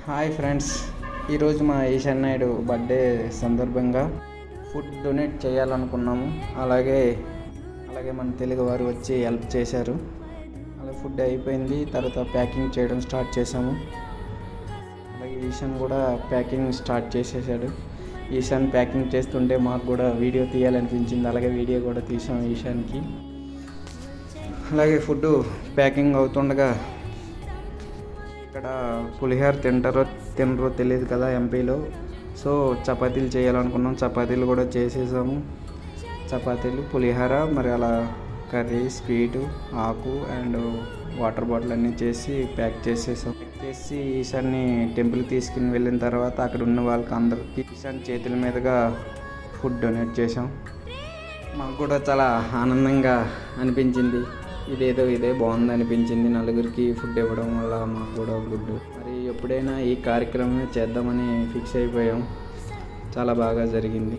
Hi friends, ఈరోజు మా Ishan Naidu birthday సందర్భంగా ఫుడ్ డొనేట్ చేయాలనుకున్నాము. అలాగే మన తెలుగు వారు వచ్చి హెల్ప్ చేశారు. అలా ఫుడ్ అయిపోయింది, తర్వాత ప్యాకింగ్ చేయడం స్టార్ట్ చేసాము. అలాగే ఈశాన్ కూడా ప్యాకింగ్ స్టార్ట్ చేసేసాడు. ఈశాన్ ప్యాకింగ్ చేస్తుంటే మాకు కూడా వీడియో తీయాలనిపించింది. అలాగే వీడియో కూడా తీసాము ఈశాన్కి. అలాగే ఫుడ్ ప్యాకింగ్ అవుతుండగా ఇక్కడ పులిహోర తినరో తెలియదు కదా ఎంపీలో. సో చపాతీలు చేయాలనుకున్నాం, చపాతీలు కూడా చేసేసాము. చపాతీలు, పులిహోర, మరి అలా కర్రీ, స్వీటు, ఆకు అండ్ వాటర్ బాటిల్ అన్నీ చేసి ప్యాక్ చేసేసాం. ఈశాన్ని టెంపుల్కి తీసుకుని వెళ్ళిన తర్వాత అక్కడ ఉన్న వాళ్ళకి అందరికీ ఈశాన్ చేతుల మీదుగా ఫుడ్ డొనేట్ చేసాం. మాకు కూడా చాలా ఆనందంగా అనిపించింది. ఇదే బాగుంది అనిపించింది. నలుగురికి ఫుడ్ ఇవ్వడం వల్ల మాకు కూడా గుడ్. మరి ఎప్పుడైనా ఈ కార్యక్రమం చేద్దామని ఫిక్స్ అయిపోయాం. చాలా బాగా జరిగింది.